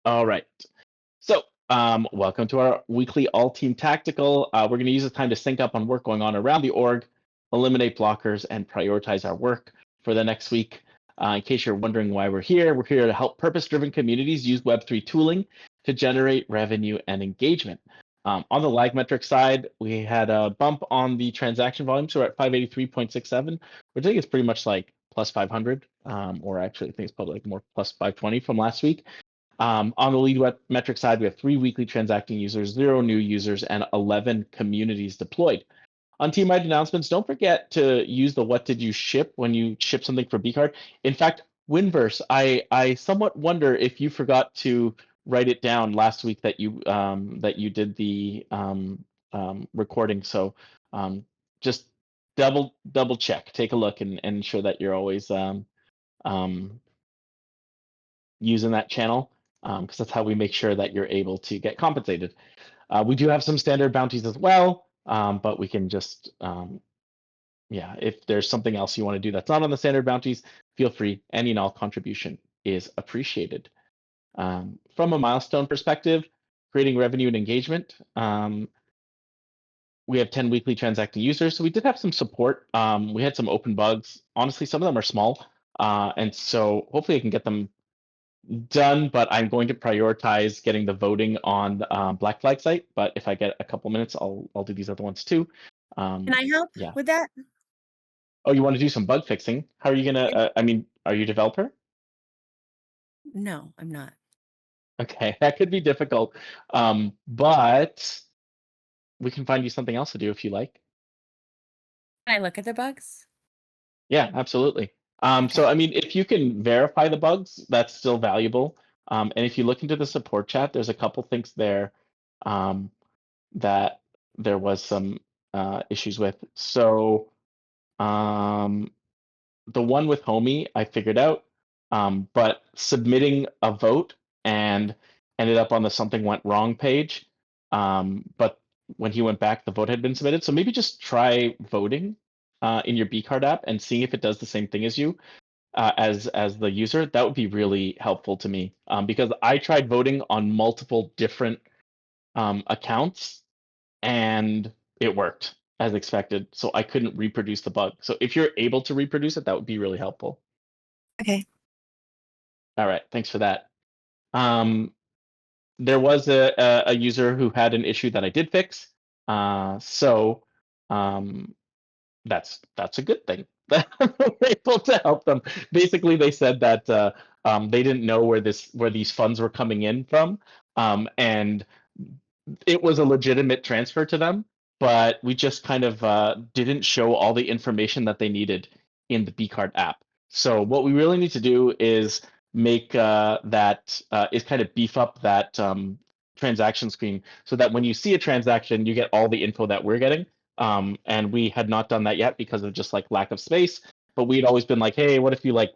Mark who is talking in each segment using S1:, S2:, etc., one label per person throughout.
S1: All right. So, welcome to our weekly all team tactical. We're going to use this time to sync up on work going on around the org, eliminate blockers, and prioritize our work for the next week. In case you're wondering why we're here to help purpose driven communities use Web3 tooling to generate revenue and engagement. On the lag metric side, we had a bump on the transaction volume. So we're at 583.67, which I think is pretty much like plus 500, or actually, I think it's probably like more plus 520 from last week. On the lead metric side, we have 3 weekly transacting users, 0 new users, and 11 communities deployed. On team-wide announcements, don't forget to use the what did you ship when you ship something for BCard. In fact, Winverse, I somewhat wonder if you forgot to write it down last week that you did the recording. So just double check, take a look, and ensure that you're always um, using that channel, because that's how we make sure that you're able to get compensated. We do have some standard bounties as well, but we can just, yeah, if there's something else you want to do that's not on the standard bounties, feel free. Any and all contribution is appreciated. From a milestone perspective, creating revenue and engagement, we have 10 weekly transacting users. So we did have some support. We had some open bugs. Honestly, some of them are small. And so hopefully I can get them done, but I'm going to prioritize getting the voting on the Black Flag site. But if I get a couple minutes, I'll do these other ones too.
S2: Can I help
S1: Yeah.
S2: with that?
S1: Oh, you want to do some bug fixing? How are you gonna?
S2: Yeah.
S1: I mean, are you a developer?
S2: No, I'm not.
S1: Okay, that could be difficult, but we can find you something else to do if you like.
S2: Can I look at the bugs?
S1: Yeah, absolutely.
S2: Okay.
S1: So I mean, if you can verify the bugs, that's still valuable. And if you look into the support chat, there's a couple things there um, that there was some issues with. So um, the one with Homie, I figured out, but submitting a vote and ended up on the something went wrong page. But when he went back, the vote had been submitted. So maybe just try voting in your BCard app and seeing if it does the same thing as you, as the user. That would be really helpful to me, because I tried voting on multiple different accounts and it worked as expected. So I couldn't reproduce the bug. So if you're able to reproduce it, that would be really helpful.
S2: Okay.
S1: All right, thanks for that. Um, there was a user who had an issue that I did fix. So um, that's a good thing. That we're able to help them. Basically, they said that they didn't know where these funds were coming in from, and it was a legitimate transfer to them, but we just kind of didn't show all the information that they needed in the BCard app. So what we really need to do is make is kind of beef up that transaction screen so that when you see a transaction, you get all the info that we're getting. And we had not done that yet because of just like lack of space. But we'd always been like, hey, what if you like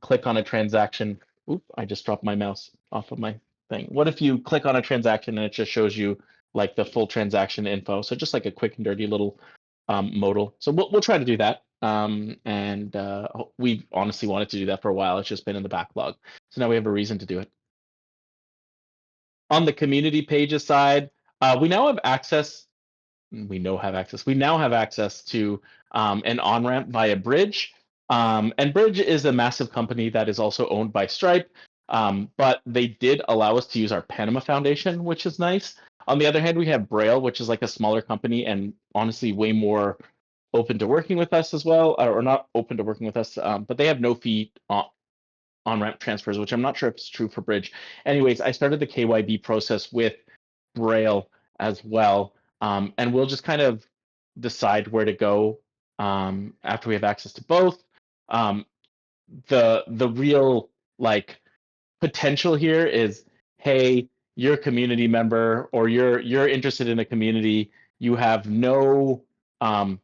S1: click on a transaction? Oop, I just dropped my mouse off of my thing. What if you click on a transaction and it just shows you like the full transaction info? So just like a quick and dirty little modal. So we'll try to do that. And we honestly wanted to do that for a while. It's just been in the backlog. So now we have a reason to do it. On the community pages side, we now have access. We now have access to an on ramp via Bridge. And Bridge is a massive company that is also owned by Stripe. But they did allow us to use our Panama Foundation, which is nice. On the other hand, we have Braille, which is like a smaller company and honestly way more open to working with us as well, or not open to working with us, but they have no fee on-ramp transfers, which I'm not sure if it's true for Bridge. Anyways, I started the KYB process with Braille as well, and we'll just kind of decide where to go after we have access to both. Um, the real like potential here is, hey, you're a community member or you're interested in a community, you have no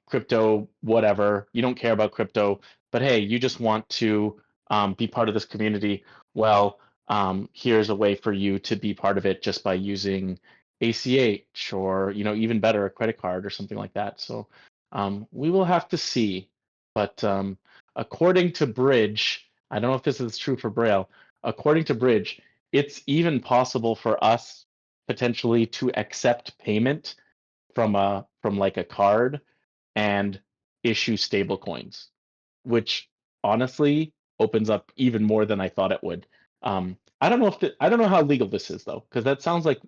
S1: crypto whatever, you don't care about crypto, but hey, you just want to be part of this community. Well, here's a way for you to be part of it just by using ACH, or even better, a credit card or something like that. So we will have to see, but according to Bridge, I don't know if this is true for Braille. According to Bridge, it's even possible for us potentially to accept payment from like a card and issue stable coins, which honestly opens up even more than I thought it would. I don't know if I don't know how legal this is though, because that sounds like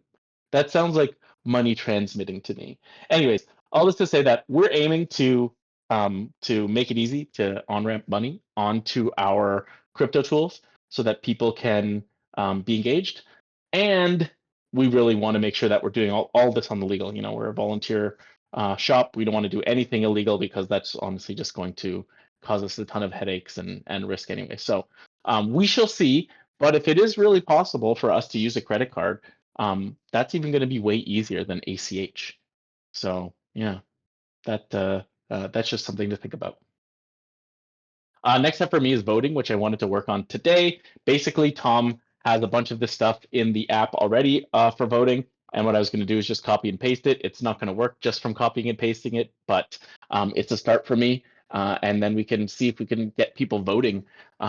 S1: money transmitting to me. Anyways, all this to say that we're aiming to make it easy to on ramp money onto our crypto tools so that people can be engaged, and we really want to make sure that we're doing all this on the legal. You know, we're a volunteer shop. We don't want to do anything illegal because that's honestly just going to cause us a ton of headaches and risk anyway. So we shall see. But if it is really possible for us to use a credit card, that's even going to be way easier than ACH. So yeah, that's just something to think about. Next up for me is voting, which I wanted to work on today. Basically, Tom has a bunch of this stuff in the app already for voting. And what I was going to do is just copy and paste it. It's not going to work just from copying and pasting it, but it's a start for me. And then we can see if we can get people voting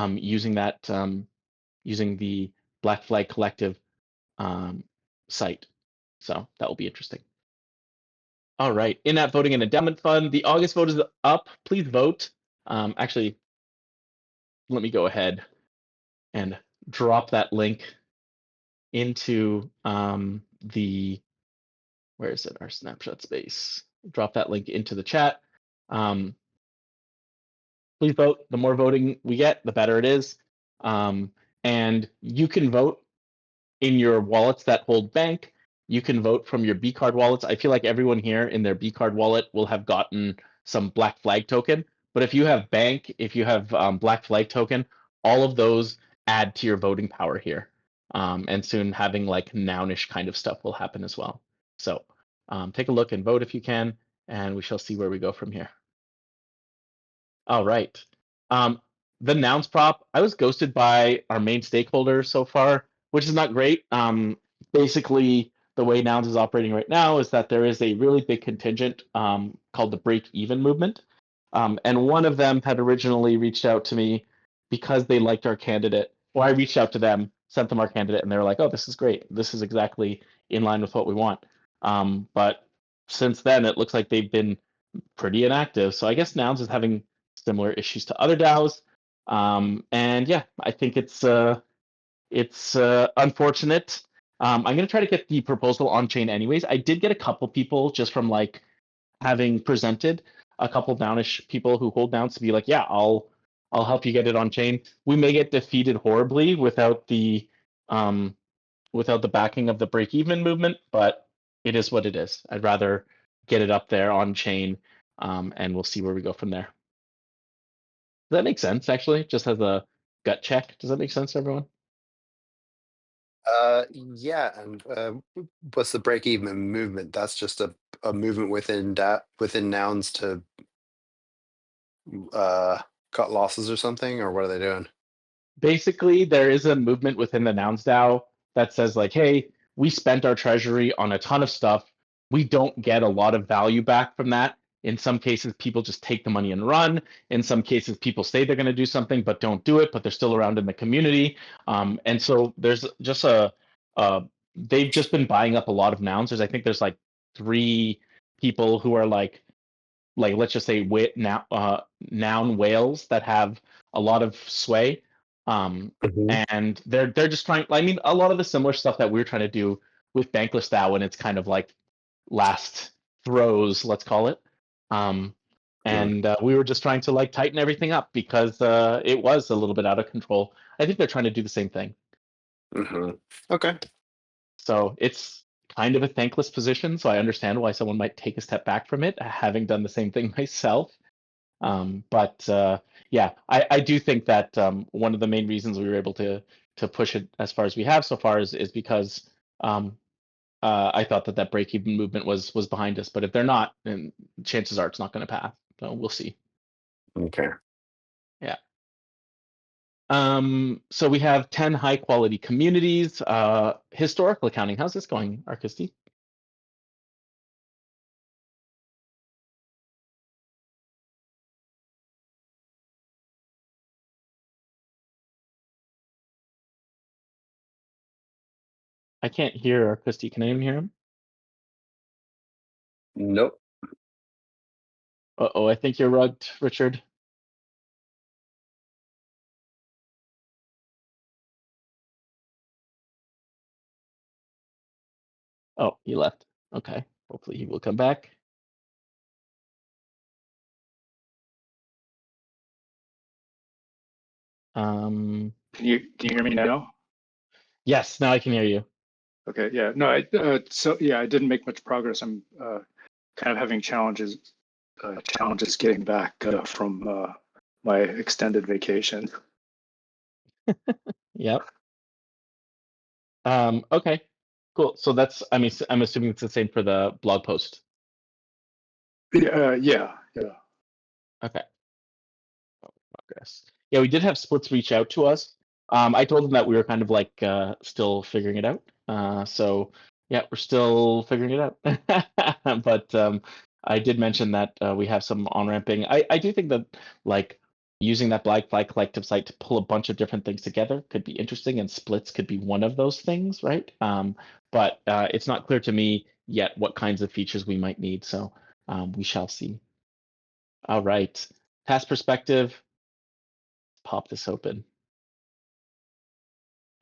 S1: using that, using the Black Flag Collective um, site. So that will be interesting. All right. In-app voting and endowment fund. The August vote is up. Please vote. Actually, let me go ahead and drop that link into the, where is it? Our snapshot space. Drop that link into the chat. Um, please vote. The more voting we get, the better it is. And you can vote in your wallets that hold bank. You can vote from your BCard wallets. I feel like everyone here in their BCard wallet will have gotten some Black Flag token. But if you have bank, if you have Black Flag token, all of those add to your voting power here. And soon having like nounish kind of stuff will happen as well. So take a look and vote if you can, and we shall see where we go from here. All right. Um, the nouns prop, I was ghosted by our main stakeholder so far, which is not great. Basically, the way nouns is operating right now is that there is a really big contingent called the break even movement. And one of them had originally reached out to me because they liked our candidate. Or I reached out to them, sent them our candidate, and they were like, oh, this is great. This is exactly in line with what we want. But since then, it looks like they've been pretty inactive. So I guess Nouns is having similar issues to other DAOs. And yeah, I think it's unfortunate. I'm gonna try to get the proposal on chain anyways. I did get a couple people just from like having presented a couple Nounish people who hold Nouns to be like, yeah, I'll help you get it on chain. We may get defeated horribly um without the backing of the break even movement, but it is what it is. I'd rather get it up there on chain, and we'll see where we go from there. Does that make sense? Actually, just as a gut check, does that make sense, to everyone?
S3: Yeah, and what's the break even movement? That's just a movement within nouns to uh cut losses or something, or what are they doing?
S1: Basically, there is a movement within the Nouns DAO that says like, hey, we spent our treasury on a ton of stuff. We don't get a lot of value back from that. In some cases, people just take the money and run. In some cases, people say they're going to do something but don't do it, but they're still around in the community. And so there's just uh, they've just been buying up a lot of nouns. I think there's like three people who are like let's just say noun whales that have a lot of sway,
S3: Mhm.
S1: and they're just trying. I mean, a lot of the similar stuff that we're trying to do with Bankless DAO, and it's kind of like last throws, let's call it. Um, and we were just trying to like tighten everything up because it was a little bit out of control. I think they're trying to do the same thing.
S3: Mm-hmm. Okay.
S1: So it's kind of a thankless position. So I understand why someone might take a step back from it, having done the same thing myself. But yeah, I do think that one of the main reasons we were able to push it as far as we have so far is because I thought that that break even movement was behind us. But if they're not, then chances are it's not going to pass. So we'll see.
S3: Okay.
S1: Yeah. So we have 10 high quality communities. Historical accounting. How's this going, Arkisti? I can't hear Christy. Can anyone hear him?
S3: Nope.
S1: Uh-oh, I think you're rugged, Richard. Oh, he left. Okay. Hopefully he will come back.
S4: Can you hear me now?
S1: Yes, now I can hear you.
S4: Okay, yeah, no, I didn't make much progress. I'm kind of having challenges getting back from my extended vacation.
S1: Yep. Okay. Cool. So that's I'm assuming it's the same for the blog post.
S4: Yeah.
S1: Okay. Progress. Yeah, we did have Splits reach out to us. I told them that we were kind of like still figuring it out. So yeah, we're still figuring it out. But I did mention that we have some on-ramping. I do think that like using that Black Flag Collective site to pull a bunch of different things together could be interesting, and Splits could be one of those things, right? But it's not clear to me yet what kinds of features we might need. So we shall see. All right. Past perspective. Pop this open.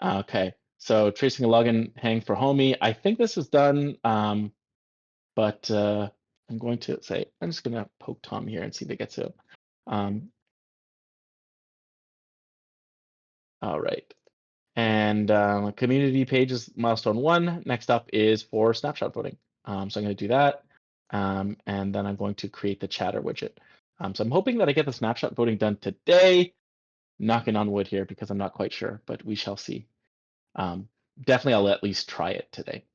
S1: Okay, so tracing a login hang for homie. I think this is done, but I'm going to say, I'm just going to poke Tom here and see if it gets it. All right. And community pages milestone 1. Next up is for snapshot voting. So I'm going to do that. And then I'm going to create the chatter widget. So I'm hoping that I get the snapshot voting done today. Knocking on wood here because I'm not quite sure, but we shall see. Definitely, I'll at least try it today.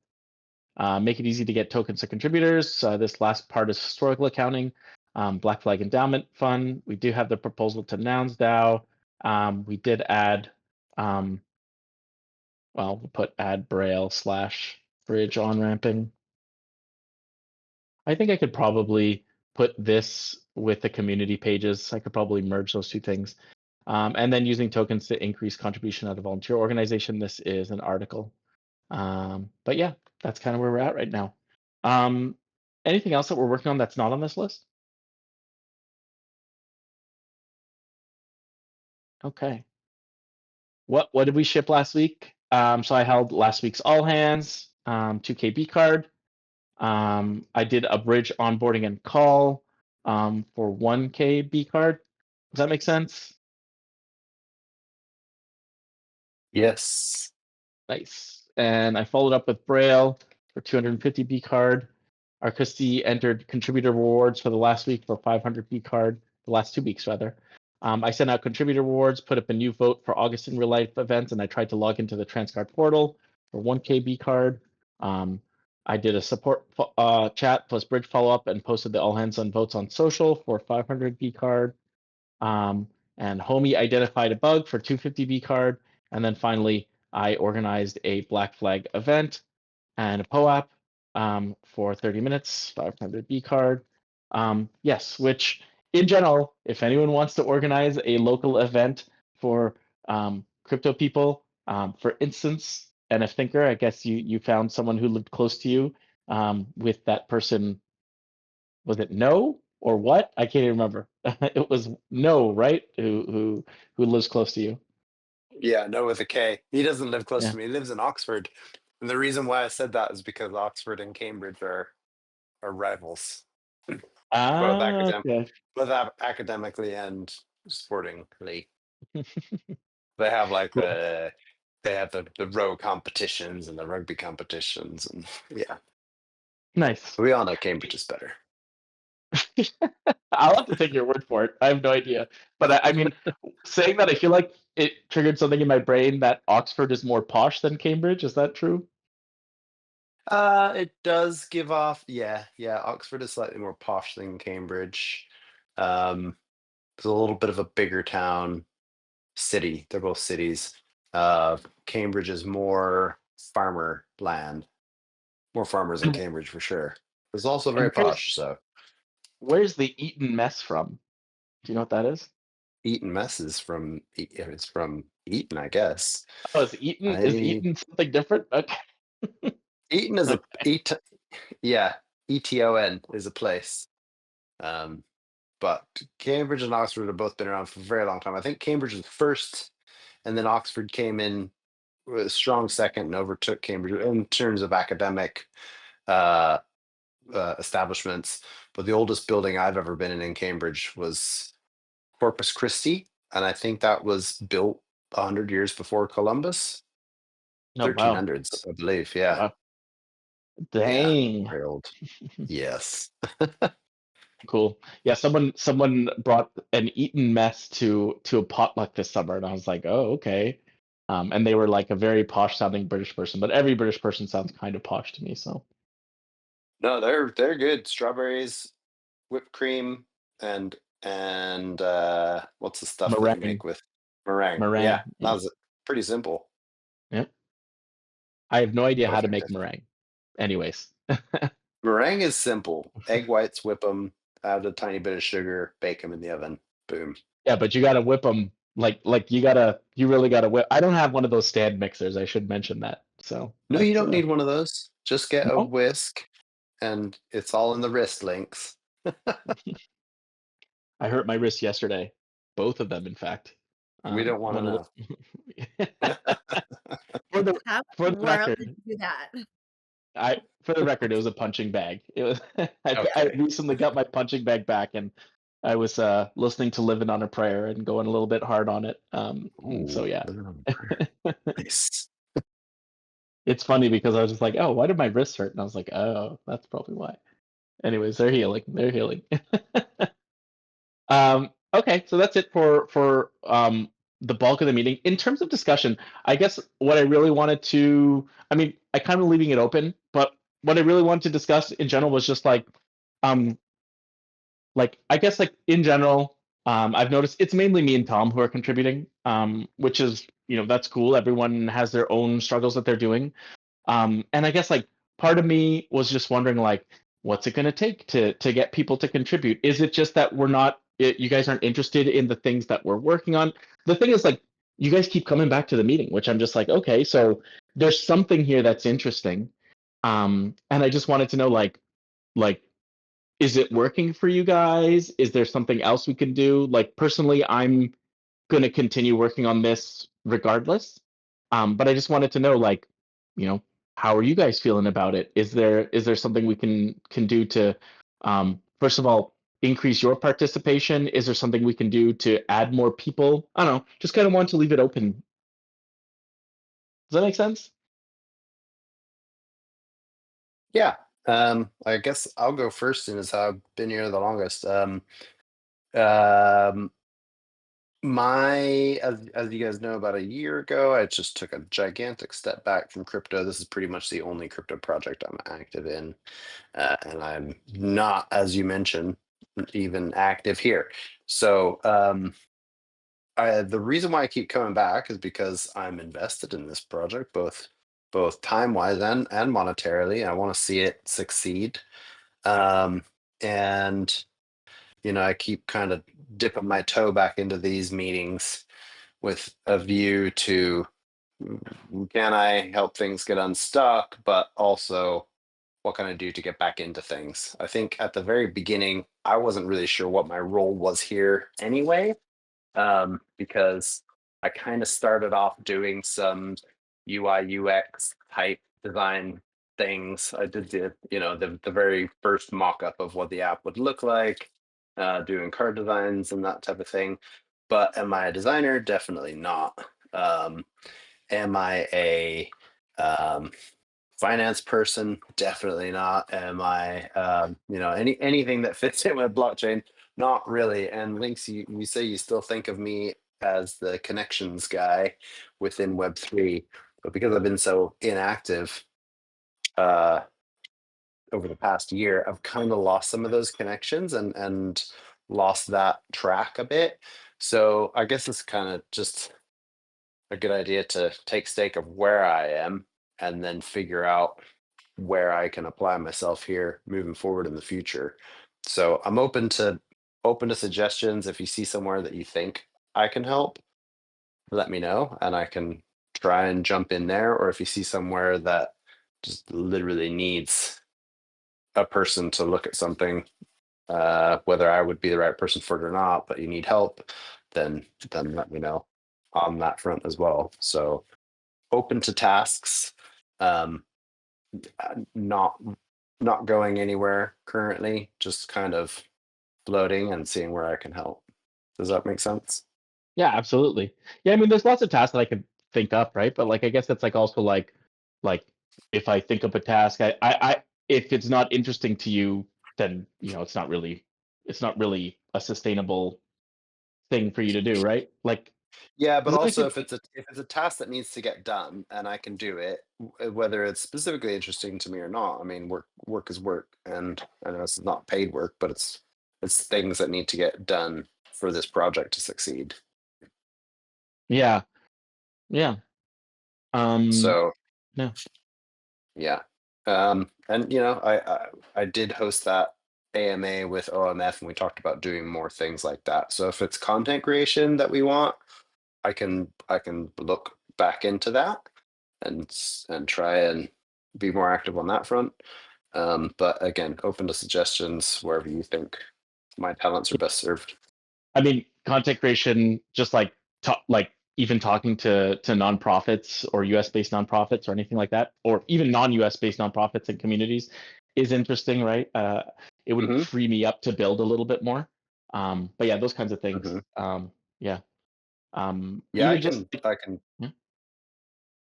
S1: Make it easy to get tokens to contributors. This last part is historical accounting. Black Flag Endowment Fund. We do have the proposal to Nouns DAO. We did add, well, we'll put add Braille / bridge on ramping. I think I could probably put this with the community pages. I could probably merge those two things. And then using tokens to increase contribution at a volunteer organization. This is an article. But yeah, that's kind of where we're at right now. Anything else that we're working on that's not on this list? Okay. What did we ship last week? So I held last week's all hands, 2K BCard. I did a bridge onboarding and call for 1K BCard. Does that make sense?
S3: Yes.
S1: Nice. And I followed up with Braille for 250 BCard. Our Christie entered contributor rewards for the last week for 500 BCard, the last 2 weeks rather. I sent out contributor rewards, put up a new vote for August in real life events, and I tried to log into the Transcard portal for 1K BCard. I did a support chat plus bridge follow up and posted the all hands on votes on social for 500 BCard. And Homie identified a bug for 250 BCard. And then finally, I organized a Black Flag event and a POAP for 30 minutes, 500 BCard. Yes, which in general, if anyone wants to organize a local event for crypto people, for instance, NF Thinker, I guess you found someone who lived close to you with that person. Was it No or what? I can't even remember. It was No, right? Who lives close to you?
S3: Yeah, no with a K. He doesn't live close
S1: Yeah.
S3: to me. He lives in Oxford. And the reason why I said that is because Oxford and Cambridge are rivals.
S1: Okay.
S3: Both academically and sportingly. They have like
S1: Cool.
S3: the row competitions and the rugby competitions, and yeah.
S1: Nice.
S3: We all know Cambridge is better.
S1: I'll have to take your word for it. I have no idea. But I mean, saying that, I feel like it triggered something in my brain that Oxford is more posh than Cambridge. Is that true?
S3: It does give off, yeah. Oxford is slightly more posh than Cambridge. It's a little bit of a bigger town city. They're both cities. Cambridge is more farmer land, more farmers in
S1: And
S3: Cambridge for sure. It's also
S1: and
S3: very posh. So
S1: where's the Eton mess from? Do you know what that is?
S3: Eton mess is from it's from Eton, I guess.
S1: Oh, is
S3: I
S1: Eton something different? Okay.
S3: Eton is
S1: Okay.
S3: yeah, Eton is a place. But Cambridge and Oxford have both been around for a very long time. I think Cambridge was first, and then Oxford came in with a strong second and overtook Cambridge in terms of academic uh, establishments. But the oldest building I've ever been in Cambridge was Corpus Christi, and I think that was built 100 years before Columbus,
S1: Oh wow.
S3: 1300s, I believe. Yeah,
S1: Wow.
S3: yeah,
S1: Dang.
S3: very old. Yes.
S1: Cool. Yeah, someone brought an Eton mess to a potluck this summer, and I was like, oh, okay. And they were like a very posh sounding British person, but every British person sounds kind of posh to me. So
S3: No, they're good. Strawberries, whipped cream, and what's the stuff that you
S1: meringue,
S3: make with meringue? Yeah,
S1: meringue.
S3: that
S1: Yeah,
S3: was pretty simple.
S1: yeah. I have no idea how to
S3: Perfect.
S1: make meringue. Anyways,
S3: Meringue is simple. Egg whites, whip them, add a tiny bit of sugar, bake them in the oven. Boom.
S1: yeah, but you gotta whip them like you really gotta whip. I don't have one of those stand mixers. I should mention that. So
S3: No, you
S1: that's
S3: don't need one of those. Just get a
S1: no.
S3: whisk, and it's all in the wrist links.
S1: I hurt my wrist yesterday, both of them, in fact.
S3: We don't want to
S1: Went a
S3: know.
S1: little for the
S2: How
S1: for
S2: in
S1: the
S2: the world did
S1: record.
S2: you do that?
S1: For the record, it was a punching bag. It was. I
S3: Okay.
S1: recently got my punching bag back, and I was listening to "Living on a Prayer" and going a little bit hard on it. And
S3: Ooh,
S1: so yeah,
S3: living on a prayer. Nice.
S1: it's funny because I was just like, "Oh, why did my wrists hurt?" And I was like, "Oh, that's probably why." Anyways, they're healing. They're healing. Okay, so that's it for the bulk of the meeting. In terms of discussion, I guess what I really wanted to, I mean, I kind of leaving it open, but what I really wanted to discuss in general was just um, like I guess like in general, I've noticed it's mainly me and Tom who are contributing, which is that's cool. Everyone has their own struggles that they're doing. And I guess like part of me was just wondering like, what's it going to take to get people to contribute? Is it just that you guys aren't interested in the things that we're working on? The thing is like, you guys keep coming back to the meeting, which I'm just like, okay, so there's something here that's interesting. And I just wanted to know like, is it working for you guys? Is there something else we can do? Like personally, I'm going to continue working on this regardless. But I just wanted to know, like, you know, how are you guys feeling about it? Is there something we can do to, first of all, increase your participation? Is there something we can do to add more people? I don't know. Just kind of want to leave it open. Does that make sense?
S3: Yeah. I guess I'll go first, and as how I've been here the longest. Um, as you guys know, about a year ago, I just took a gigantic step back from crypto. This is pretty much the only crypto project I'm active in, and I'm not, as you mentioned, even active here. So the reason why I keep coming back is because I'm invested in this project, both time wise and monetarily. I want to see it succeed. And I keep kind of dipping my toe back into these meetings with a view to, can I help things get unstuck, but also what can I do to get back into things? I think at the very beginning, I wasn't really sure what my role was here anyway, because I kind of started off doing some UI UX type design things. I did the very first mock-up of what the app would look like, doing card designs and that type of thing. But am I a designer? Definitely not. Am I a finance person? Definitely not. Am I anything that fits in with blockchain? Not really. And Links, you say you still think of me as the connections guy within Web3, but because I've been so inactive uh over the past year, I've kind of lost some of those connections and lost that track a bit. So I guess it's kind of just a good idea to take stake of where I am and then figure out where I can apply myself here moving forward in the future. So I'm open to suggestions. If you see somewhere that you think I can help, let me know and I can try and jump in there. Or if you see somewhere that just literally needs a person to look at something, whether I would be the right person for it or not, but you need help, then let me know on that front as well. So open to tasks, not going anywhere currently, just kind of floating and seeing where I can help. Does that make sense?
S1: Yeah, absolutely. Yeah, I mean, there's lots of tasks that I could think up, right? But like, I guess that's like also like if I think up a task, if it's not interesting to you, then it's not really a sustainable thing for you to do, right? Like,
S3: Yeah, but
S1: 'cause I
S3: also
S1: could,
S3: if it's a task that needs to get done and I can do it, whether it's specifically interesting to me or not. I mean, work is work, and I know it's not paid work, but it's things that need to get done for this project to succeed.
S1: yeah, yeah,
S3: So
S1: no,
S3: yeah, and I did host that AMA with OMF, and we talked about doing more things like that. So if it's content creation that we want, I can look back into that and try and be more active on that front. But again, open to suggestions wherever you think my talents are best served.
S1: I mean, content creation, just like even talking to nonprofits or US based nonprofits or anything like that, or even non-US based nonprofits and communities is interesting, right? It would
S3: Hmm.
S1: free me up to build a little bit more. But yeah, those kinds of things.
S3: Hmm.
S1: Yeah.
S3: Yeah,
S1: Even just
S3: I can.
S1: yeah,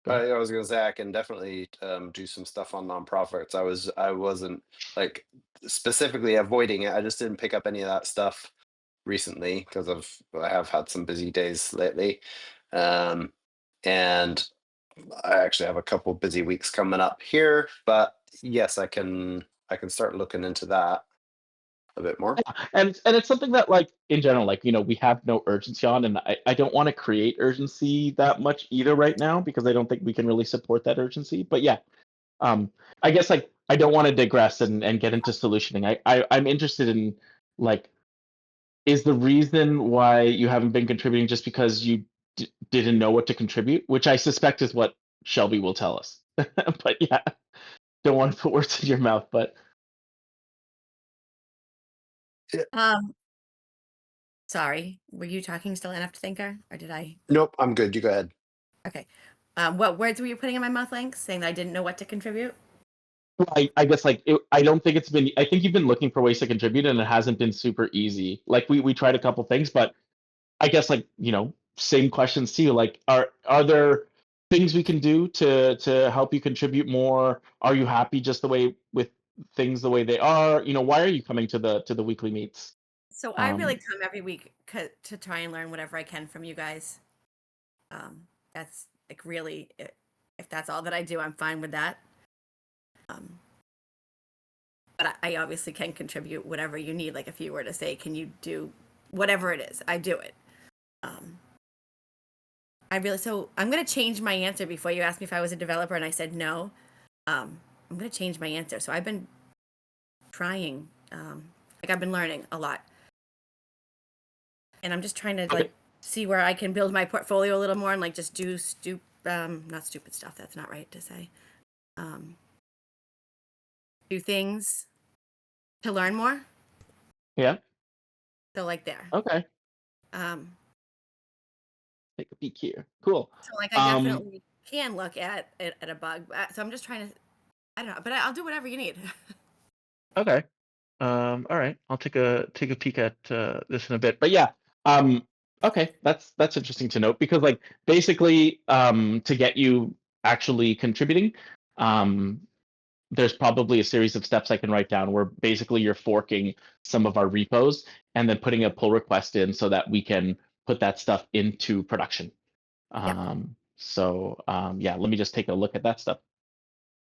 S1: go ahead.
S3: I was gonna say I can definitely do some stuff on nonprofits. I wasn't like specifically avoiding it. I just didn't pick up any of that stuff recently because I have had some busy days lately, um, and I actually have a couple busy weeks coming up here. But yes, I can start looking into that a bit more.
S1: And it's something that like in general, like we have no urgency on, and I don't want to create urgency that much either right now because I don't think we can really support that urgency. But yeah, I guess like I don't want to digress and get into solutioning. I'm interested in like, is the reason why you haven't been contributing just because you didn't know what to contribute, which I suspect is what Shelby will tell us. But yeah, don't want to put words in your mouth, but
S2: Um, sorry. Were you talking still enough to thinker, or did I?
S3: Nope, I'm good. You go ahead.
S2: Okay. What words were you putting in my mouth, Link? Saying that I didn't know what to contribute?
S1: I guess like I don't think it's been. I think you've been looking for ways to contribute, and it hasn't been super easy. Like we tried a couple things, but I guess like same questions to you. Like are there things we can do to help you contribute more? Are you happy just the way with things the way they are? Why are you coming to the weekly meets?
S2: So I really
S1: Um,
S2: come every week to try and learn whatever I can from you guys. That's like really, if that's all that I do, I'm fine with that. But I obviously can contribute whatever you need. Like if you were to say, can you do whatever it is, I do it. So I'm going to change my answer before you asked me if I was a developer and I said no. I'm going to change my answer. So I've been trying, like I've been learning a lot. And I'm just trying to
S1: Okay.
S2: like see where I can build my portfolio a little more and like just do not stupid stuff. That's not right to say. Do things to learn more.
S1: yeah.
S2: So like there.
S1: Okay.
S2: Um,
S1: Take a peek here. Cool.
S2: so like I definitely can look at a bug. So I'm just trying to, I don't know, but I'll do whatever you need.
S1: Okay. All right. I'll take a peek at this in a bit. But yeah. Okay. That's interesting to note because like basically to get you actually contributing, um, there's probably a series of steps I can write down where basically you're forking some of our repos and then putting a pull request in so that we can put that stuff into production.
S2: Yep.
S1: Yeah, let me just take a look at that stuff.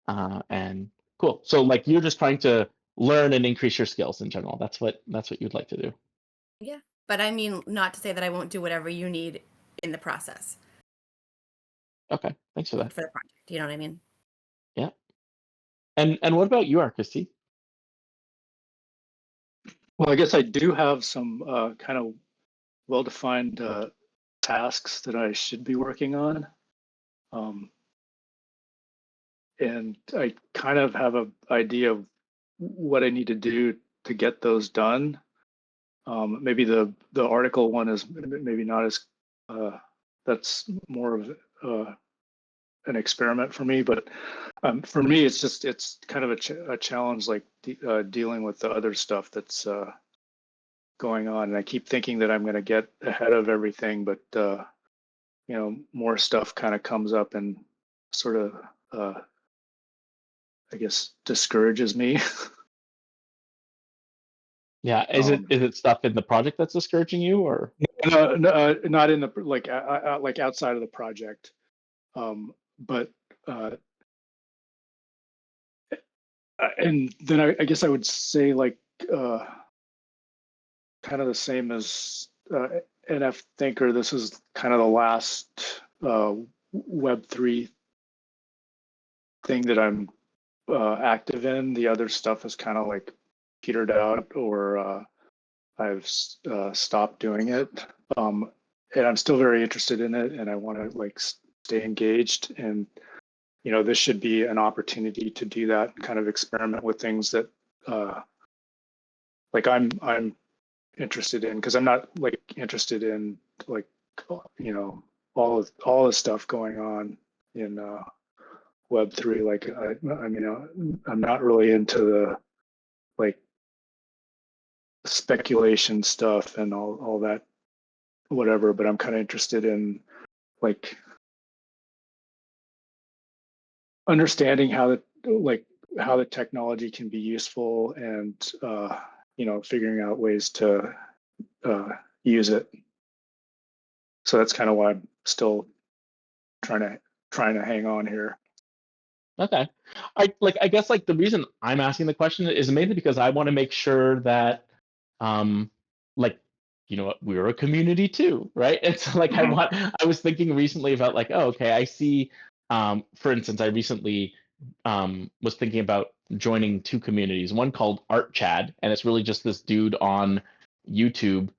S1: And cool. So like you're just trying to learn and increase your skills in general. That's what you'd like to do.
S2: Yeah. But I mean, not to say that I won't do whatever you need in the process
S1: Okay, thanks for that.
S2: for the project. You know what I mean?
S1: Yeah. And what about you, Arcusty?
S4: Well, I guess I do have some kind of well-defined tasks that I should be working on. and I kind of have an idea of what I need to do to get those done. Maybe the article one is maybe not as that's more of an experiment for me, but for me it's kind of a challenge, like dealing with the other stuff that's going on, and I keep thinking that I'm going to get ahead of everything, but more stuff kind of comes up and sort of I guess discourages me.
S1: Yeah. Is it stuff in the project that's discouraging you, or?
S4: No, not in the like outside of the project, but and then I guess I would say like kind of the same as NF Thinker. This is kind of the last Web3 thing that I'm active in. The other stuff is kind of like petered out, or I've stopped doing it. And I'm still very interested in it, and I want to like stay engaged. And this should be an opportunity to do that and kind of experiment with things that like I'm interested in, because I'm not like interested in like all the stuff going on in Web3. Like I mean I'm not really into the like speculation stuff and all that whatever, but I'm kind of interested in like understanding how the technology can be useful, and figuring out ways to use it. So that's kind of why I'm still trying to hang on here.
S1: Okay. I guess like the reason I'm asking the question is mainly because I want to make sure that like we're a community too, right? And so like I was thinking recently about like, oh, okay, I see for instance, I recently was thinking about joining two communities, one called Art Chad, and it's really just this dude on YouTube,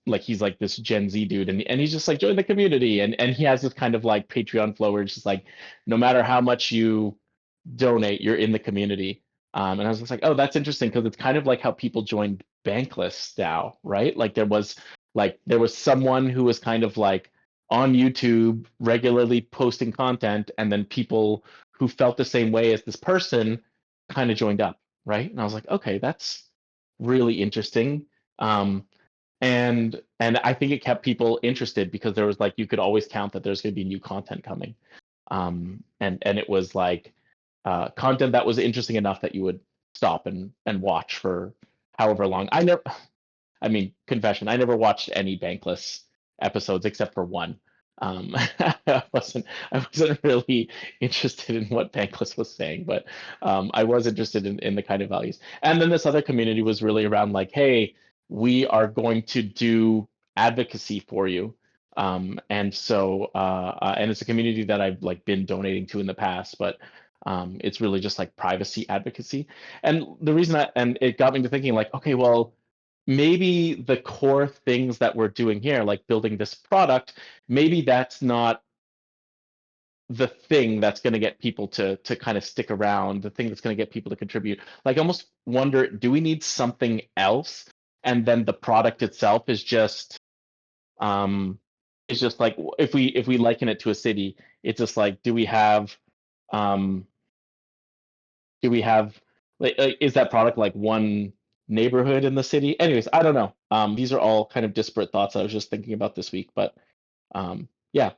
S1: like he's like this Gen Z dude, and he's just like, join the community, and he has this kind of like Patreon flow where it's just like, no matter how much you donate, you're in the community. And I was just like, oh, that's interesting, because it's kind of like how people joined Bankless now, right? Like there was someone who was kind of like on YouTube regularly posting content, and then people who felt the same way as this person kind of joined up, right? And I was like, okay, that's really interesting. And I think it kept people interested, because there was like, you could always count that there's going to be new content coming. And it was like content that was interesting enough that you would stop and watch for however long. I mean, confession, I never watched any Bankless episodes except for one. I wasn't really interested in what Bankless was saying, but I was interested in the kind of values. And then this other community was really around like, hey, we are going to do advocacy for you. And so and it's a community that I've like been donating to in the past, but it's really just like privacy advocacy. And the reason and it got me to thinking like, okay, well, maybe the core things that we're doing here, like building this product, maybe that's not the thing that's going to get people to kind of stick around, the thing that's going to get people to contribute. Like, I almost wonder, do we need something else? And then the product itself is just like, if we liken it to a city, it's just like, do we have like is that product like one neighborhood in the city? Anyways, I don't know. These are all kind of disparate thoughts I was just thinking about this week, but yeah.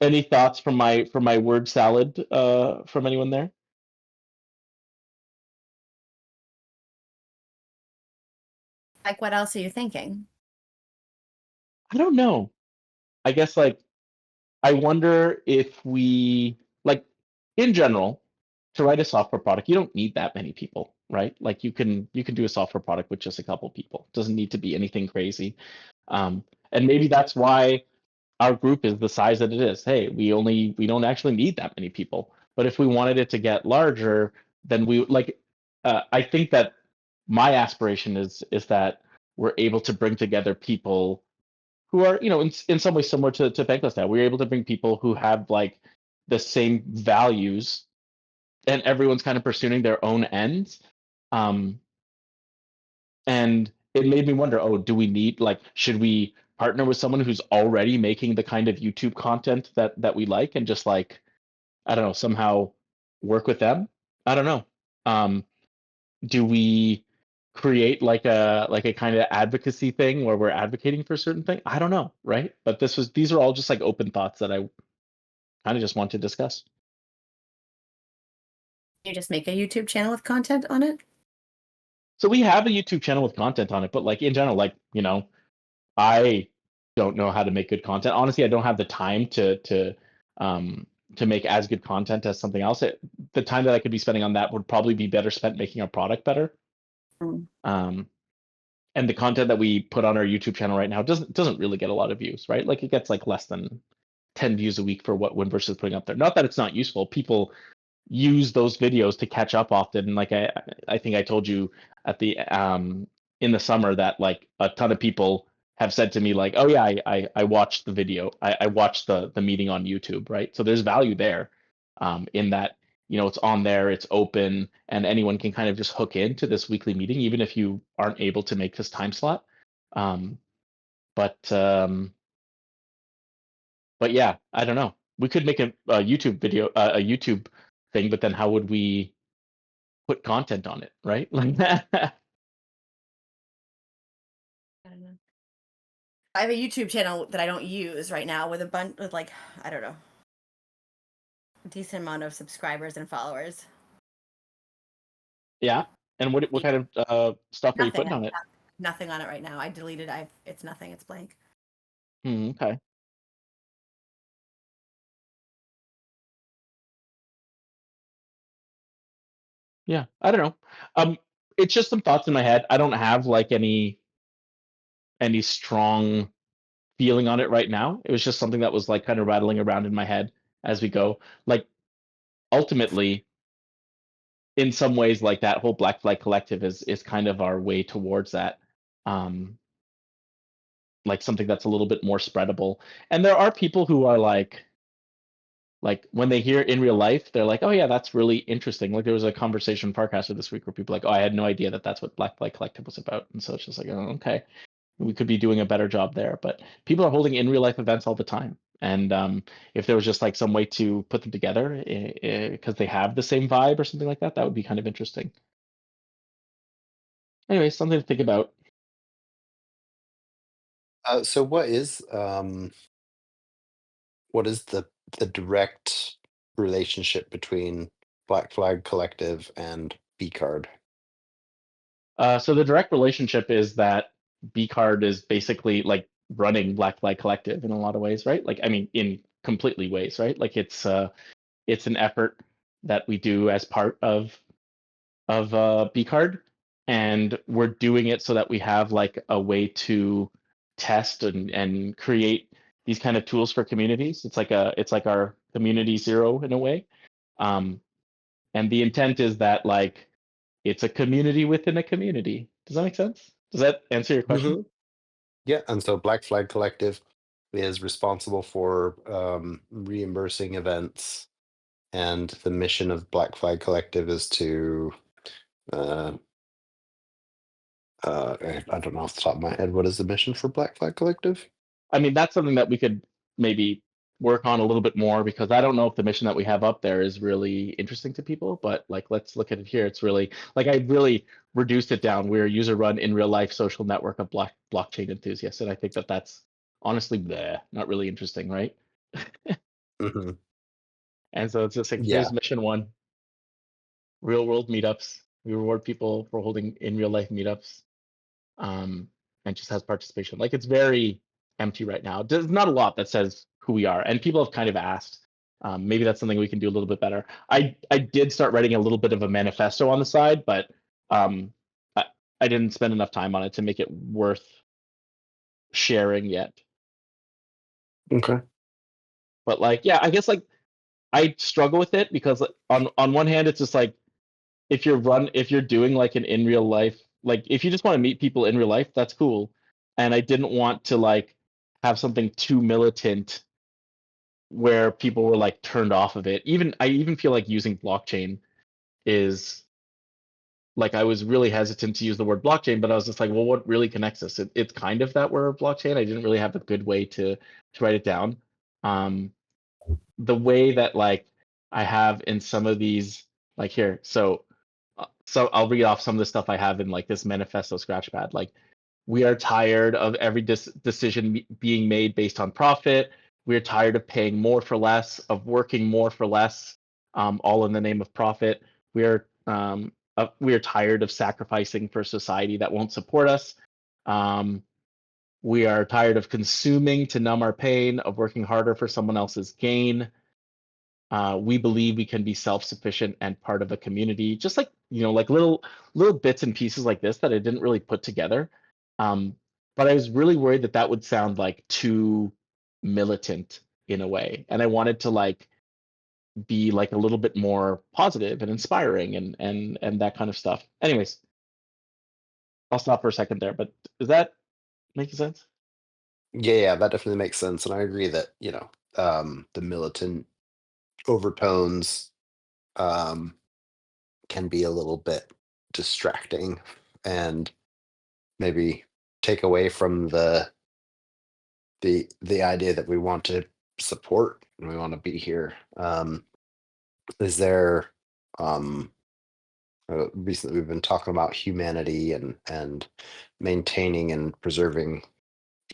S1: Any thoughts from my word salad from anyone there?
S2: Like, what else are you thinking?
S1: I don't know. I guess like I wonder if we like in general, to write a software product, you don't need that many people, right? Like you can do a software product with just a couple people. It doesn't need to be anything crazy. And maybe that's why our group is the size that it is. Hey, we don't actually need that many people. But if we wanted it to get larger, then we like I think that my aspiration is that we're able to bring together people who are, in some ways similar to Bankless now. We're able to bring people who have like the same values, and everyone's kind of pursuing their own ends. And it made me wonder, oh, do we need, like, should we partner with someone who's already making the kind of YouTube content that we like, and just like, I don't know, somehow work with them? I don't know. Do we create like a kind of advocacy thing where we're advocating for a certain thing? I don't know, right? But these are all just like open thoughts that I kind of just want to discuss.
S2: You just make a YouTube channel with content on it?
S1: So we have a YouTube channel with content on it, but like in general, like, I don't know how to make good content. Honestly, I don't have the time to make as good content as something else. The time that I could be spending on that would probably be better spent making our product better.
S2: Mm.
S1: And the content that we put on our YouTube channel right now doesn't really get a lot of views, right? Like it gets like less than 10 views a week for what Winverse is putting up there. Not that it's not useful. People use those videos to catch up often. Like I think I told you at the in the summer that like a ton of people have said to me like, oh yeah, I watched the video. I watched the meeting on YouTube, right? So there's value there, in that, it's on there, it's open, and anyone can kind of just hook into this weekly meeting, even if you aren't able to make this time slot. But yeah, I don't know. We could make a YouTube video, a YouTube thing, but then how would we put content on it, right? Like that.
S2: I don't know. I have a YouTube channel that I don't use right now with a bunch with like, I don't know, a decent amount of subscribers and followers.
S1: Yeah. And what kind of stuff are you
S2: Nothing.
S1: putting on it?
S2: Nothing on it right now. I deleted. It's nothing. It's blank.
S1: Okay. Yeah, I don't know. It's just some thoughts in my head. I don't have like any strong feeling on it right now. It was just something that was like kind of rattling around in my head as we go. Like ultimately, in some ways, like that whole Black Flag Collective is kind of our way towards that. Like something that's a little bit more spreadable. And there are people who are like when they hear in real life, they're like, oh yeah, that's really interesting. Like there was a conversation Farcaster this week where people are like, oh, I had no idea that that's what Black Flag Collective was about. And so it's just like, oh, okay, we could be doing a better job there. But people are holding in real life events all the time. And if there was just like some way to put them together because they have the same vibe or something like that, that would be kind of interesting. Anyway, something to think about.
S3: So what is the direct relationship between Black Flag Collective and BCard?
S1: So the direct relationship is that BCard is basically like running Black Flag Collective in a lot of ways, right? Like, I mean, in completely ways, right? Like it's an effort that we do as part of BCard, and we're doing it so that we have like a way to test and create these kind of tools for communities. It's like our community zero in a way. And the intent is that like it's a community within a community. Does that make sense? Does that answer your question?
S3: Mhm. Yeah, and so Black Flag Collective is responsible for reimbursing events, and the mission of Black Flag Collective is to I don't know off the top of my head, what is the mission for Black Flag Collective?
S1: I mean, that's something that we could maybe work on a little bit more, because I don't know if the mission that we have up there is really interesting to people, but like let's look at it here. It's really like I really reduced it down. We're a user run in real life social network of blockchain enthusiasts, and I think that that's honestly not really interesting, right?
S3: Hmm.
S1: And so it's just like
S3: Yeah.
S1: here's mission one: real world meetups. We reward people for holding in real life meetups, and just has participation. Like it's very empty right now. There's not a lot that says who we are, and people have kind of asked. Maybe that's something we can do a little bit better. I did start writing a little bit of a manifesto on the side, but um, I, I didn't spend enough time on it to make it worth sharing yet.
S3: Okay.
S1: But like, yeah, I guess like I struggle with it because on one hand, it's just like if you're doing like an in real life, like if you just want to meet people in real life, that's cool. And I didn't want to like have something too militant where people were like turned off of it. I even feel like using blockchain is like, I was really hesitant to use the word blockchain, but I was just like, well, what really connects us? It's kind of that word blockchain. I didn't really have a good way to write it down. The way that like I have in some of these, like here, so I'll read off some of the stuff I have in like this manifesto scratchpad. Like, we are tired of every decision being made based on profit. We're tired of paying more for less, of working more for less, all in the name of profit. We are tired of sacrificing for a society that won't support us. We are tired of consuming to numb our pain, of working harder for someone else's gain. We believe we can be self-sufficient and part of a community. Just like, like little bits and pieces like this that I didn't really put together. But I was really worried that that would sound like too militant in a way, and I wanted to like be like a little bit more positive and inspiring and that kind of stuff. Anyways, I'll stop for a second there, but does that make sense?
S3: Yeah, that definitely makes sense, and I agree that the militant overtones um, can be a little bit distracting and maybe take away from the idea that we want to support and we want to be here. Is there recently we've been talking about humanity and maintaining and preserving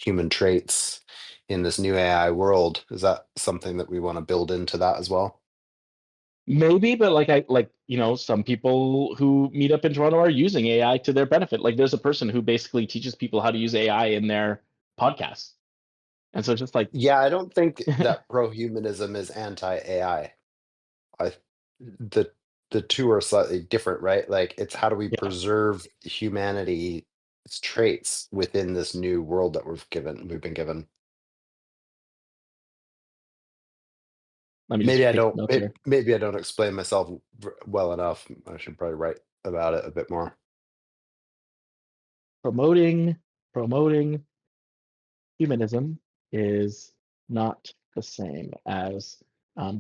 S3: human traits in this new AI world. Is that something that we want to build into that as well?
S1: Maybe, but some people who meet up in Toronto are using AI to their benefit. Like, there's a person who basically teaches people how to use AI in their podcast. And so it's just like,
S3: Yeah, I don't think that pro-humanism is anti-AI. I the the two are slightly different, right? Like, it's how do we
S1: yeah,
S3: preserve humanity's traits within this new world that we've been given.
S1: let me
S3: Maybe
S1: just
S3: I
S1: take
S3: don't
S1: notes here.
S3: maybe I don't explain myself well enough. I should probably write about it a bit more.
S1: Promoting humanism is not the same as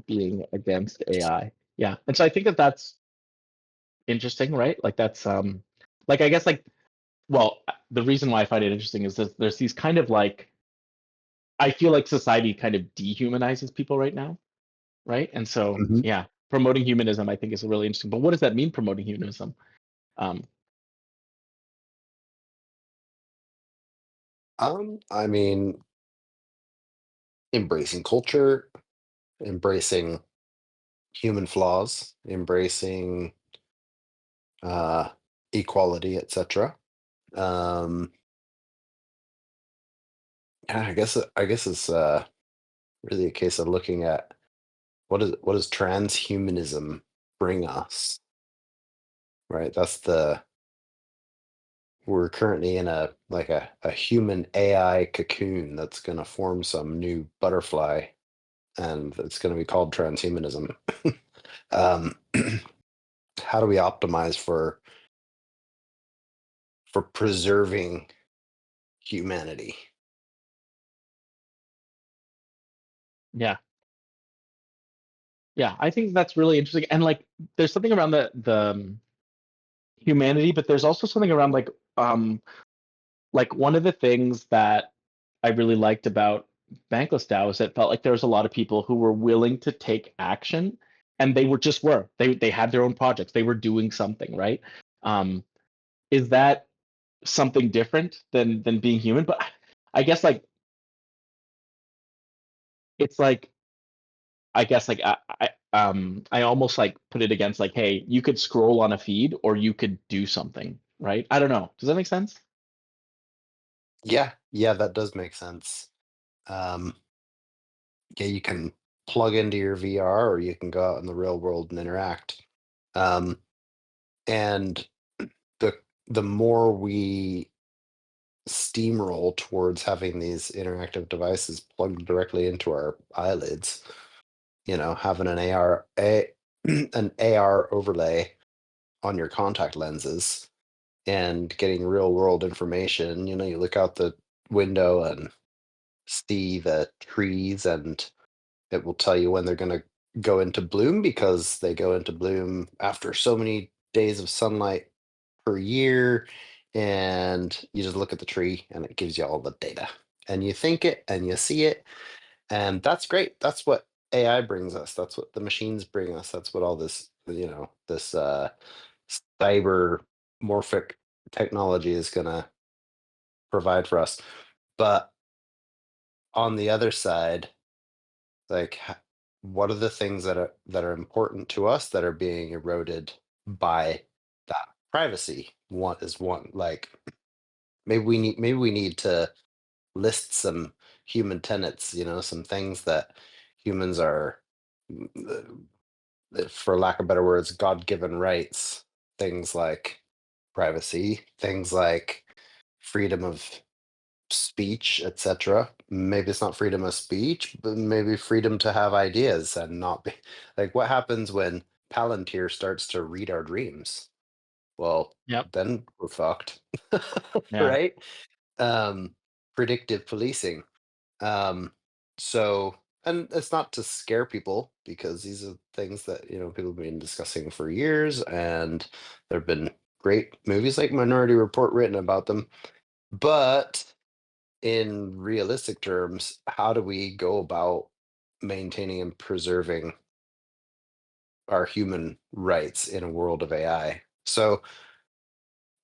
S1: being against AI. Yeah, and so I think that that's interesting, right? Like, that's like, I guess, like, well, the reason why I find it interesting is that there's these kind of like, I feel like society kind of dehumanizes people right now, right? And so
S3: Mhm.
S1: yeah, promoting humanism I think is really interesting. But what does that mean, promoting humanism? Um,
S3: I mean, embracing culture, embracing human flaws, embracing uh, equality, etc. Um, yeah, I guess it's really a case of looking at what does transhumanism bring us, right? We're currently in a human AI cocoon that's going to form some new butterfly, and it's going to be called transhumanism. um, how do we optimize for preserving humanity?
S1: yeah, yeah, I think that's really interesting. And like, there's something around the humanity, but there's also something around like one of the things that I really liked about Bankless DAO is it felt like there was a lot of people who were willing to take action, and they had their own projects, they were doing something, right? Um, is that something different than being human? But I guess like it's like I guess like I almost like put it against like, hey, you could scroll on a feed or you could do something, right? I don't know. Does that make sense?
S3: Yeah, that does make sense. Um, yeah, you can plug into your VR or you can go out in the real world and interact. Um, and the the more we steamroll towards having these interactive devices plugged directly into our eyelids, having an AR overlay on your contact lenses and getting real world information. You look out the window and see the trees and It will tell you when they're going to go into bloom, because they go into bloom after so many days of sunlight per year. And you just look at the tree and it gives you all the data, and you think it and you see it. And that's great. That's what AI brings us. That's what the machines bring us. That's what all this, this cyber morphic technology is going to provide for us. But on the other side, like, what are the things that are important to us that are being eroded by that privacy? One is one, like, maybe we need to list some human tenets, some things that humans are, for lack of better words, god-given rights. Things like privacy, things like freedom of speech, etc. Maybe it's not freedom of speech, but maybe freedom to have ideas and not be like, what happens when Palantir starts to read our dreams? Well,
S1: Yep.
S3: then we're fucked.
S1: Yeah.
S3: Right? Predictive policing. Um, so, and it's not to scare people, because these are things that, people have been discussing for years, and there have been great movies like Minority Report written about them. But in realistic terms, how do we go about maintaining and preserving our human rights in a world of AI? So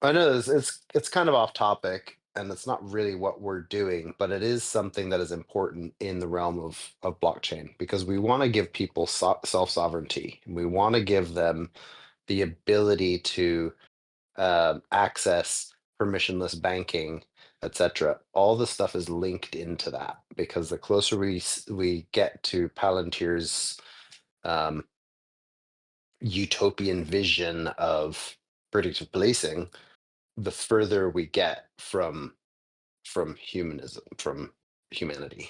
S3: I know it's kind of off topic, and it's not really what we're doing, but it is something that is important in the realm of blockchain, because we want to give people self sovereignty. We want to give them the ability to access permissionless banking, etc. All the stuff is linked into that, because the closer we get to Palantir's um, utopian vision of predictive policing, the further we get from humanity.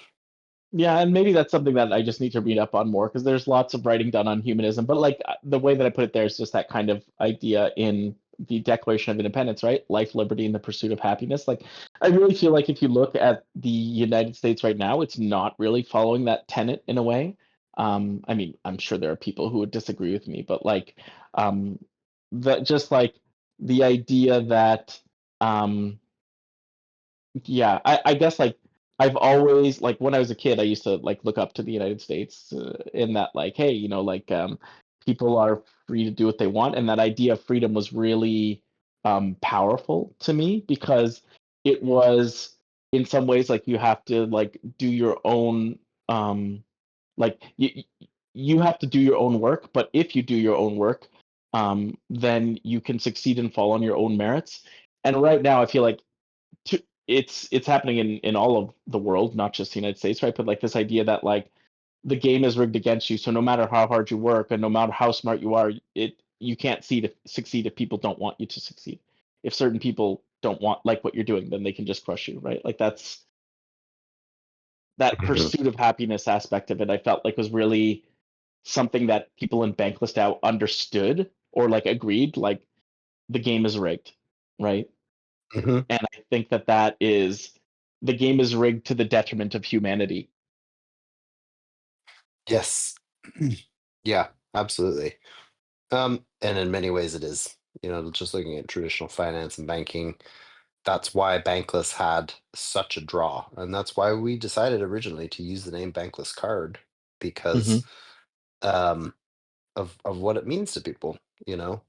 S1: Yeah, and maybe that's something that I just need to read up on more, because there's lots of writing done on humanism. But like the way that I put it there is just that kind of idea in the Declaration of Independence, right? Life, liberty, and the pursuit of happiness. Like, I really feel like if you look at the United States right now, it's not really following that tenet in a way. I mean, I'm sure there are people who would disagree with me, but like, that just like the idea that, um, yeah, I guess like I've always like when I was a kid, I used to like look up to the United States in that like, hey, like people are free to do what they want, and that idea of freedom was really powerful to me, because it was in some ways like you have to like do your own like you have to do your own work, but if you do your own work, then you can succeed and fall on your own merits. And right now, I feel like it's happening in all of the world, not just the United States, right? But like this idea that like the game is rigged against you, so no matter how hard you work and no matter how smart you are, you can't see to succeed if people don't want you to succeed. If certain people don't want like what you're doing, then they can just crush you, right? Like that's that
S3: Mhm.
S1: pursuit of happiness aspect of it. I felt like was really something that people in Bankless DAO understood or like agreed, like the game is rigged, right?
S3: Mhm.
S1: And I think that that is the game is rigged to the detriment of humanity.
S3: Yes. Yeah, absolutely. And in many ways it is. Just looking at traditional finance and banking, that's why Bankless had such a draw. And that's why we decided originally to use the name Bankless Card,
S1: Mhm.
S3: because um, of what it means to people. You know,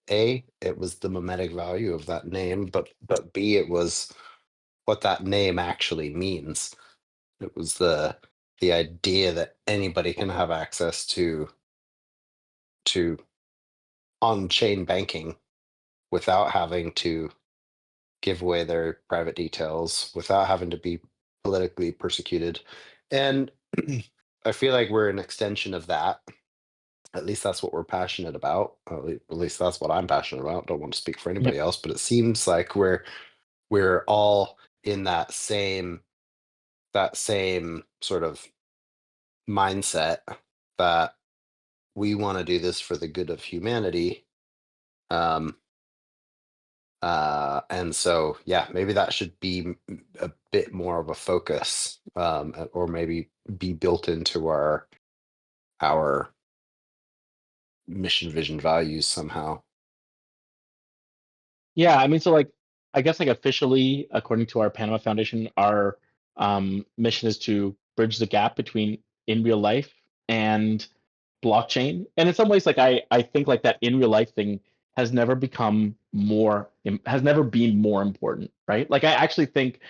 S3: it was the mimetic value of that name, but B, it was what that name actually means. It was the idea that anybody can have access to on-chain banking without having to give away their private details, without having to be politically persecuted. And I feel like we're an extension of that. At least that's what we're passionate about. At least that's what I'm passionate about. Don't want to speak for anybody
S1: Yep.
S3: else, but it seems like we're all in that same sort of mindset, that we want to do this for the good of humanity. Um, And so, yeah, maybe that should be a bit more of a focus, or maybe be built into our mission, vision, values somehow.
S1: Yeah, I mean, so like, I guess like officially, according to our Panama Foundation, our mission is to bridge the gap between in real life and blockchain. And in some ways, like I think like that in real life thing has never become has never been more important, right? Like I actually think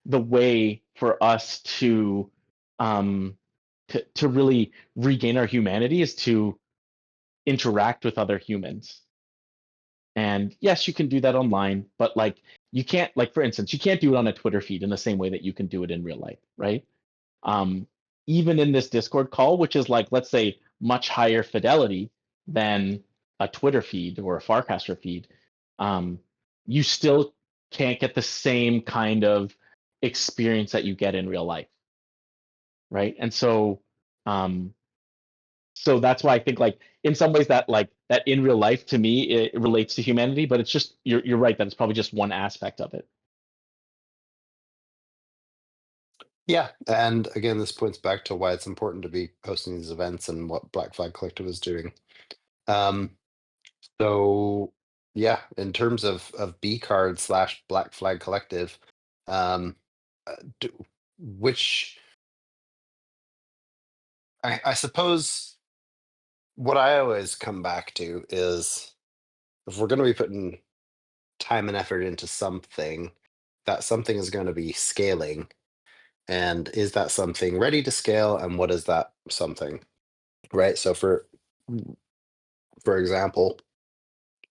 S1: the way for us um to really regain our humanity is to interact with other humans. And yes, you can do that online, but like you can't, like for instance, you can't do it on a Twitter feed in the same way that you can do it in real life, right? Um, Even in this Discord call, which is like, let's say, much higher fidelity than a Twitter feed or a Farcaster feed, um, you still can't get the same kind of experience that you get in real life, right? And um, so that's why I think like in some ways that like that in real life to me it relates to humanity, but it's just you're right that it's probably just one aspect of it.
S3: Yeah, and again, this points back to why it's important to be hosting these events and what Black Flag Collective is doing. Um, so yeah, in terms of BCard / Black Flag Collective, um, which I suppose what I always come back to is if we're going to be putting time and effort into something, that something is going to be scaling. And is that something ready to scale? And what is that something? Right. So for example,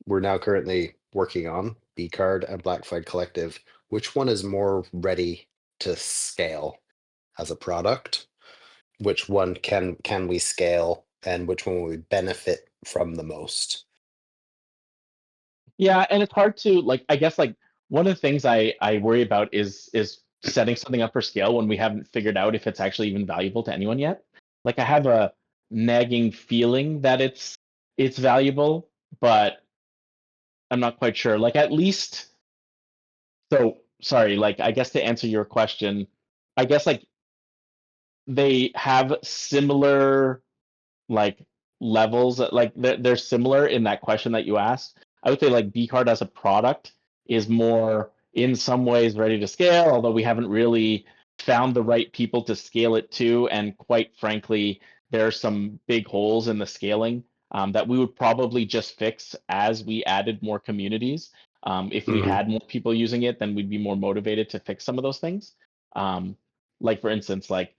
S3: we're now currently working on BCard and Black Flag Collective. Which one is more ready to scale as a product? Which one can we scale, and which one will we benefit from the most?
S1: Yeah, and it's hard to like I guess like one of the things I worry about is setting something up for scale when we haven't figured out if it's actually even valuable to anyone yet. Like I have a nagging feeling that it's valuable, but I'm not quite sure. Like at least so sorry, like I guess to answer your question, I guess like they have similar like levels like they're similar in that question that you asked. I would say like Bcard as a product is more in some ways ready to scale, although we haven't really found the right people to scale it to. And quite frankly, there are some big holes in the scaling that we would probably just fix as we added more communities. If we
S3: Mhm.
S1: had more people using it, then we'd be more motivated to fix some of those things. Um, like for instance, like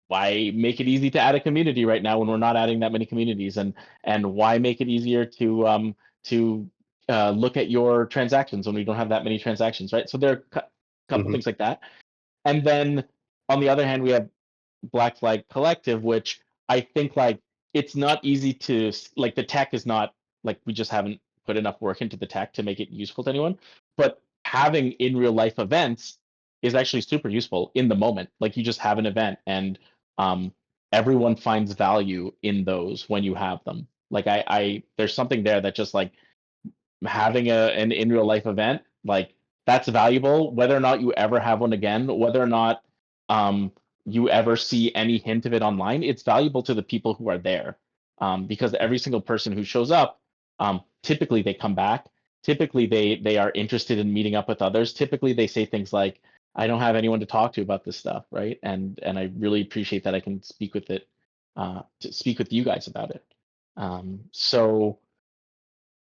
S1: why make it easy to add a community right now when we're not adding that many communities, and why make it easier to look at your transactions when we don't have that many transactions, right? So there are a couple
S3: Mhm.
S1: things like that. And then on the other hand, we have Black Flag Collective, which I think like it's not easy to like the tech is not like we just haven't put enough work into the tech to make it useful to anyone. But having in real life events is actually super useful in the moment. Like you just have an event and um, everyone finds value in those when you have them. Like I there's something there that just like having an in real life event, like that's valuable. Whether or not you ever have one again, whether or not um, you ever see any hint of it online, it's valuable to the people who are there, because every single person who shows up, typically they come back. Typically they are interested in meeting up with others. Typically they say things like, "I don't have anyone to talk to about this stuff," right? And I really appreciate that I can speak with it, to speak with you guys about it. So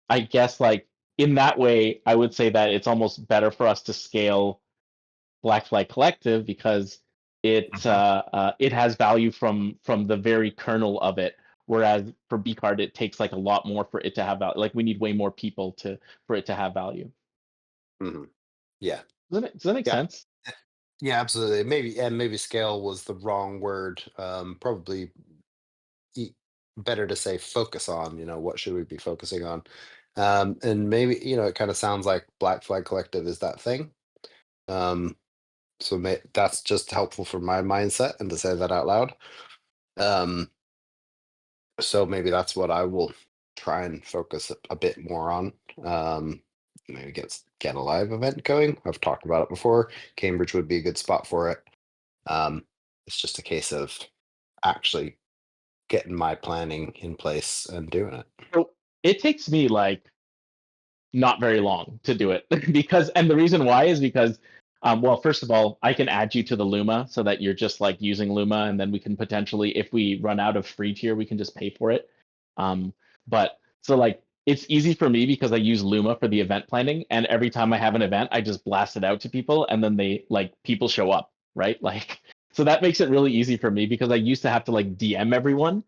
S1: I guess like in that way, I would say that it's almost better for us to scale Black Flag Collective because
S3: Mhm.
S1: it has value from the very kernel of it. Whereas for Bcard, it takes like a lot more for it to have value. Like we need way more people to for it to have value.
S3: Mhm. Yeah.
S1: Does that make
S3: Yeah.
S1: sense?
S3: Yeah, absolutely. Maybe scale was the wrong word. Probably better to say focus on. What should we be focusing on? And maybe it kind of sounds like Black Flag Collective is that thing. Um, so that's just helpful for my mindset and to say that out loud. Um, so maybe that's what I will try and focus a bit more on. maybe get a live event going. I've talked about it before. Cambridge would be a good spot for it. It's just a case of actually getting my planning in place and doing it.
S1: So it takes me like not very long to do it because, and the reason why is because, well, first of all, I can add you to the Luma so that you're just like using Luma, and then we can potentially, if we run out of free tier, we can just pay for it. But so like it's easy for me because I use Luma for the event planning, and every time I have an event, I just blast it out to people, and then they like people show up, right? Like so that makes it really easy for me because I used to have to like DM everyone,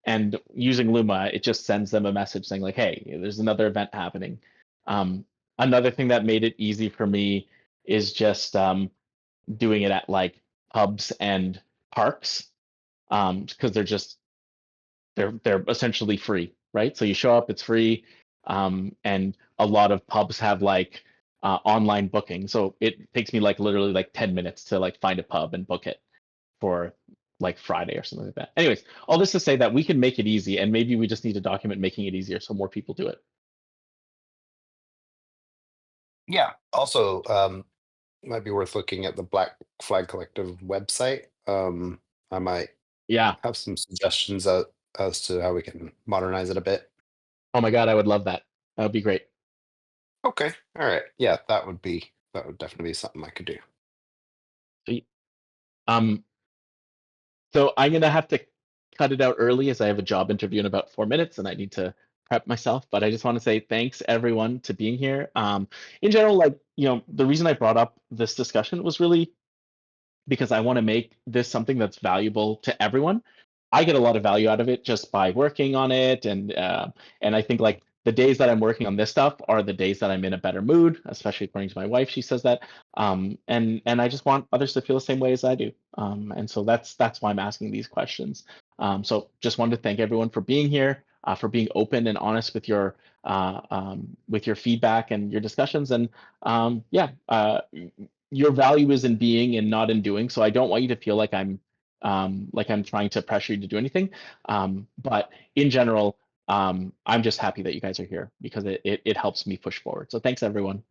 S1: and using Luma, it just sends them a message saying like, "Hey, there's another event happening." Um, Another thing that made it easy for me is just doing it at like pubs and parks because they're essentially free, right? So you show up, it's free, and a lot of pubs have like online booking. So it takes me like literally like 10 minutes to like find a pub and book it for like Friday or something like that. Anyways, all this to say that we can make it easy, and maybe we just need to document making it easier so more people do it.
S3: Yeah. Also, it might be worth looking at the Black Flag Collective website. I might
S1: Yeah.
S3: have some suggestions as to how we can modernize it a bit.
S1: Oh my God, I would love that. That would be great.
S3: Okay. All right. Yeah, that would definitely be something I could do.
S1: Sweet. So I'm gonna have to cut it out early as I have a job interview in about 4 minutes and I need to prep myself. But I just want to say thanks everyone to being here. In general, like the reason I brought up this discussion was really because I want to make this something that's valuable to everyone. I get a lot of value out of it just by working on it, and I think like the days that I'm working on this stuff are the days that I'm in a better mood, especially according to my wife. She says that, and I just want others to feel the same way as I do, and so that's why I'm asking these questions. So just wanted to thank everyone for being here, for being open and honest with your feedback and your discussions, and yeah, your value is in being and not in doing. So I don't want you to feel like I'm trying to pressure you to do anything. But in general, I'm just happy that you guys are here because it helps me push forward. So thanks everyone.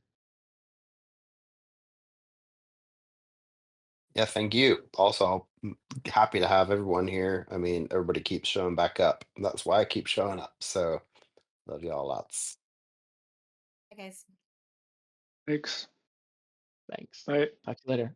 S3: Yeah, thank you. Also, happy to have everyone here. I mean, everybody keeps showing back up. That's why I keep showing up. So love y'all lots.
S2: Hi, guys.
S4: Thanks.
S1: Thanks.
S4: Bye.
S1: Talk to you later.